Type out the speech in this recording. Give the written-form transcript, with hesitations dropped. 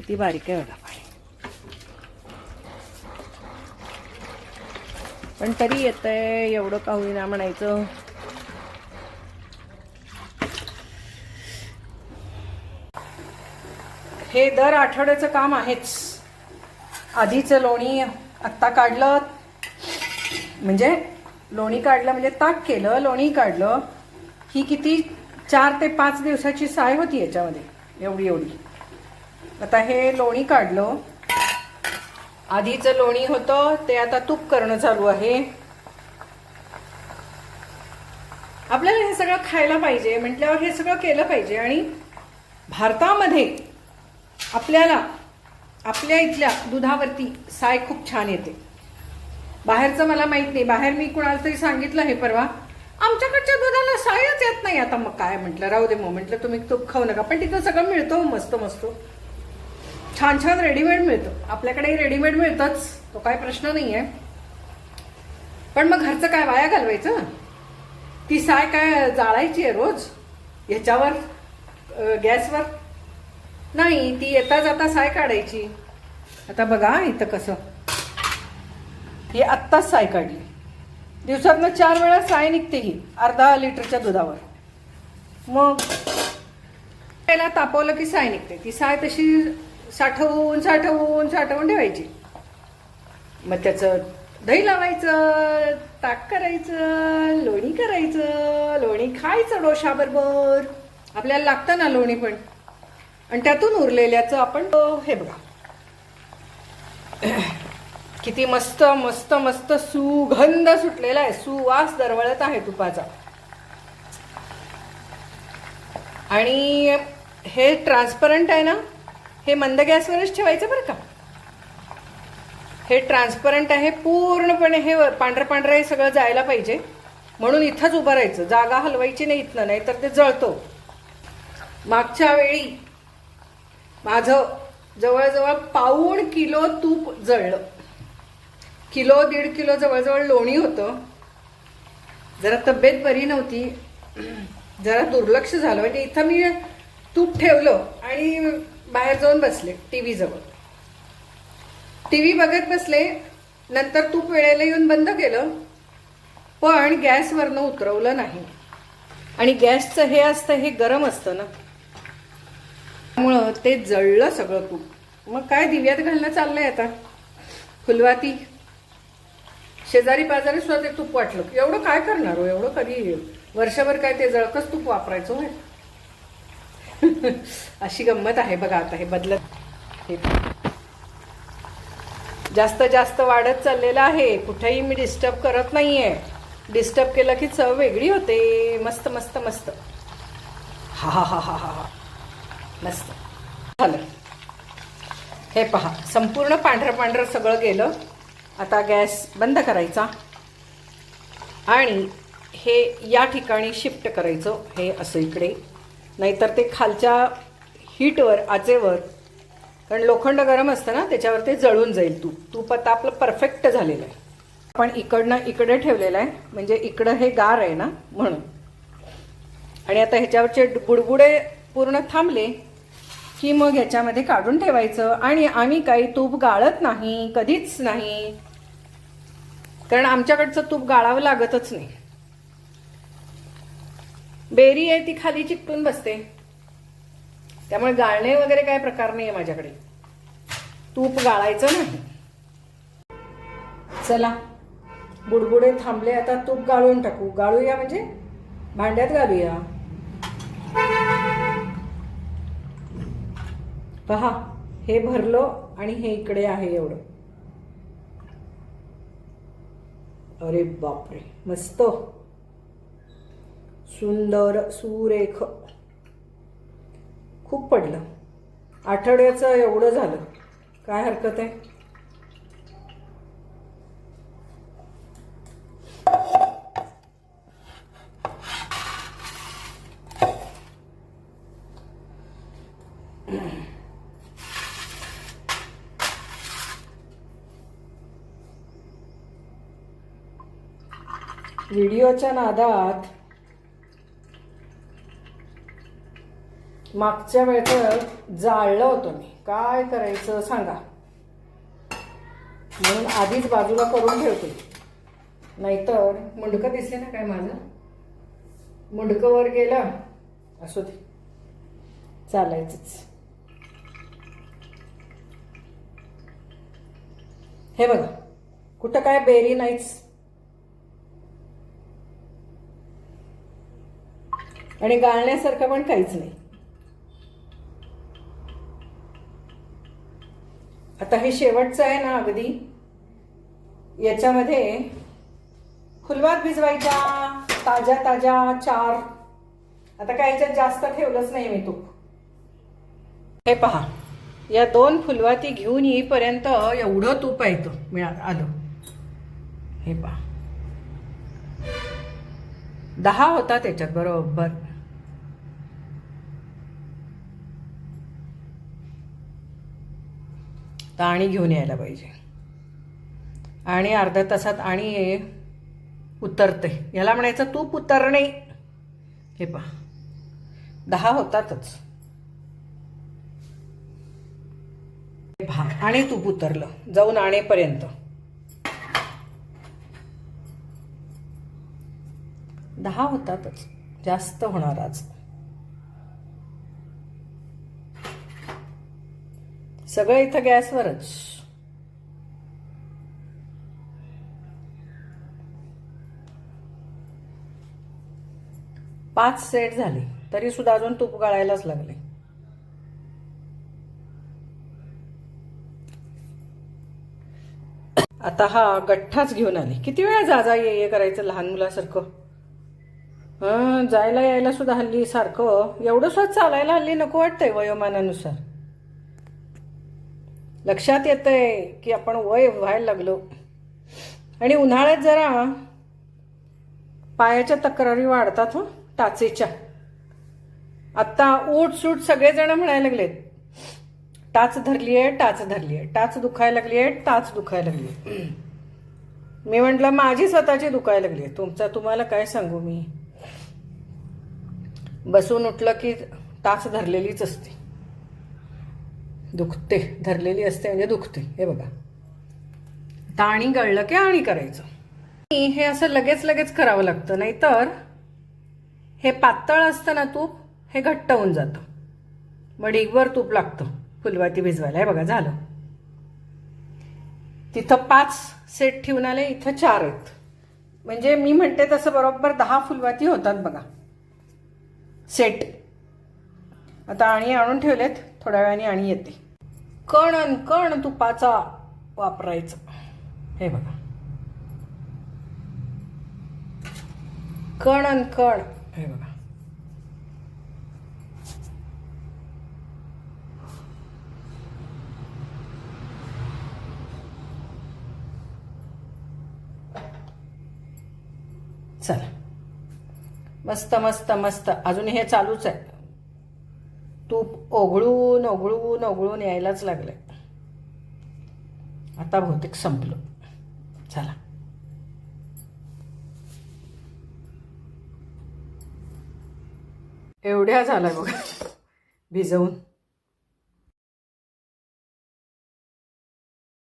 किती बारीक आहे बघा पाणी, पण तरी येतंय एवढं का होईना म्हणायचं. हे दर आठवड्याचं काम आहेच. आधीचं लोणी आत्ता काढलं, म्हणजे लोणी काढलं म्हणजे ताक केलं, लोणी काढलं. ही किती 4 ते 5 दिवसाची साय होती याच्यामध्ये, एवढी एवढी. आता हे लोणी काढलं. आधीचं लोणी होतं ते आता तूप करणं चालू आहे. आपल्याला हे सगळं खायला पाहिजे म्हटल्यावर हे सगळं केलं पाहिजे. आणि भारतामध्ये आपल्याला आपल्या इथल्या दुधावरती साय खूप छान येते. बाहेरचं मला माहित नाही, बाहेर मी कुणाला तरी सांगितलं हे परवा, आमच्याकडच्या दुधाला सायच येत नाही. आता मग काय म्हटलं, राहू दे. मग म्हटलं तुम्ही तूप खाऊ नका, पण तिथं सगळं मिळतं मस्त मस्त, छान छान रेडीमेड मिळतं. आपल्याकडेही रेडीमेड मिळतंच, तो काय प्रश्न नाही आहे. पण मग घरचं काय वाया घालवायचं? ती साय काय जाळायची आहे रोज ह्याच्यावर, गॅसवर? नाही, ती येता जाता साय काढायची. आता बघा इथं कसं, ही आत्ताच साय काढली. दिवसातनं 4 वेळा साय निघते ही अर्धा लिटरच्या दुधावर. मग त्याला तापवलं की साय निघते. ती साय तशी साठवून साठवून साठवून ठेवायची. मग त्याचं दही लावायचं, ताक करायचं, लोणी करायचं, लोणी खायचं डोशाबरोबर. आपल्याला लागतं ना लोणी पण. आणि त्यातून उरलेल्याचं आपण हे बघा किती मस्त मस्त मस्त सुगंध सुटलेला आहे, सुवास दरवळत आहे तुपाचा. आणि हे ट्रान्सपरंट आहे ना, हे मंद गॅसवरच ठेवायचं बरं का. हे ट्रान्सपरंट आहे पूर्णपणे, हे पांढरं पांढरं हे सगळं जायला पाहिजे. म्हणून इथंच उभं राहायचं, जागा हलवायची नाही इथनं, नाही तर ते जळतो. मागच्या वेळी माझं जवळजवळ 1.25 किलो तूप जळलं. 1-1.5 किलो जवळजवळ लोणी होतं. जरा तब्येत बरी नव्हती, जरा दुर्लक्ष झालं. म्हणजे इथं मी तूप ठेवलं आणि बाहेर जाऊन बसले टीव्ही जवळ, टीव्ही बघत बसले. नंतर तूप वेळेला येऊन बंद केलं, पण गॅसवरनं उतरवलं नाही. आणि गॅसचं हे असतं, हे गरम असतं ना, त्यामुळं ते जळलं सगळं तूप. मग काय दिव्यात घालणं चाललंय आता फुलवाती. शेजारी पाजारी सुद्धा ते तूप वाटलं. एवढं काय करणार हो, एवढं कधी वर्षभर काय ते जळकच तूप वापरायचं होय. अशी गंमत आहे बघा. आता हे बदलत, हे जास्त जास्त वाढत चाललेलं आहे. कुठेही मी डिस्टर्ब करत नाहीये. डिस्टर्ब केलं की चव वेगळी होते. मस्त मस्त मस्त, हा हा हा हा हा, मस्त झालं. हे पहा, संपूर्ण पांढरं पांढरं सगळं गेलं. आता गॅस बंद करायचा आणि हे या ठिकाणी शिफ्ट करायचं, हे असं इकडे. नाहीतर ते खालच्या हीटवर, आचेवर, कारण लोखंड गरम असतं ना, त्याच्यावर ते जळून जाईल तूप. तूप आता आपलं परफेक्ट झालेलं आहे. आपण इकडनं इकडे ठेवलेलं आहे, म्हणजे इकडं हे गार आहे ना म्हणून. आणि आता ह्याच्यावरचे बुडबुडे पूर्ण थांबले की मग ह्याच्यामध्ये काढून ठेवायचं. आणि आम्ही काही तूप गाळत नाही, कधीच नाही, कारण आमच्याकडचं तूप गाळावं लागतच नाही. बेरी आहे ती खाली चिकटून बसते, त्यामुळे गाळणे वगैरे काय प्रकार नाही आहे माझ्याकडे. तूप गाळायचं नाही. चला, बुडबुडे थांबले, आता तूप गाळून टाकू. गाळूया म्हणजे भांड्यात घालूया. पहा, हे भरलो आणि हे इकडे आहे एवढं. अरे बापरे, मस्त सुंदर सुरेख. खूप पडलं. आठवड्याचं एवढं झालं, काय हरकत आहे. व्हिडिओच्या नादात मागच्या वेळेचं जाळलं होतं मी. काय करायचं सांगा. म्हणून आधीच बाजूला करून ठेवते, नाहीतर मुंडकं दिसते ना काय माझं, मुंडकं वर गेलं असू दे, चालायचंच. हे बघा, कुठं काय बेरी नाहीच. आणि गाळण्यासारखं पण काहीच नाही. आता हे शेवटचं आहे ना अगदी, याच्यामध्ये फुलवात भिजवायच्या ताज्या ताज्या 4. आता काय याच्यात जास्त ठेवलंच नाही मी तूप. हे पहा, या 2 फुलवाती घेऊन येईपर्यंत एवढं तूप येतं आलं. हे पहा, 10 होता त्याच्यात बरोबर. आणि घेऊन यायला पाहिजे. आणि अर्ध्या तासात आणि हे उतरते. याला म्हणायचं तूप उतरणे. हे पहा, 10 होतातच. हे पहा, आणि तूप उतरलं जाऊन आणेपर्यंत. 10 होतातच, जास्त होणार आज. सगळं इथं गॅसवरच. पाच सेट झाले तरी सुद्धा अजून तूप गाळायलाच लागले. आता हा गठ्ठाच घेऊन आले. किती वेळा जा ये करायचं लहान मुलासारखं. जायला यायला सुद्धा हल्ली सारखं एवढं सुद्धा चालायला हल्ली नको वाटतंय वयोमानानुसार. लक्षात येतंय की आपण वय व्हायला लागलो. आणि उन्हाळ्यात जरा पायाच्या तक्रारी वाढतात हो, टाचेच्या. आत्ता ऊट सूट सगळेजण म्हणायला लागलेत, टाच धरली आहे, टाच धरली आहे, टाच दुखायला लागली आहे, टाच दुखायला लागली आहे. मी म्हटलं माझी स्वतःची दुखायला लागली आहे, तुम्हाला काय सांगू मी. बसून उठलं की टाच धरलेलीच असते, दुखते. धरलेली असते म्हणजे दुखते. हे बघा, आणि गळलं की आणि करायचं. हे असं लगेच लगेच करावं लागतं, नाहीतर हे पातळ असतं ना तूप, हे घट्ट होऊन जातं. मग ढीगभर तूप लागतं फुलवाती भिजवायला. हे बघा झालं. तिथं 5 सेट ठेवून आले, इथं 4 आहेत. म्हणजे मी म्हणते तसं बरोबर 10 फुलवाती होतात बघा सेट. आता आणि आणून ठेवलेत, थोड्या वेळाने आणि येते. कण तुपाचा वापरायचं. हे बघा, कण. हे बघा, चला मस्त मस्त मस्त. अजून हे चालूच आहे. तूप ओघळून ओघळून ओघळून यायलाच लागलंय. आता बहुतेक संपलं. चला, एवढ्या झालाय बघा भिजवून.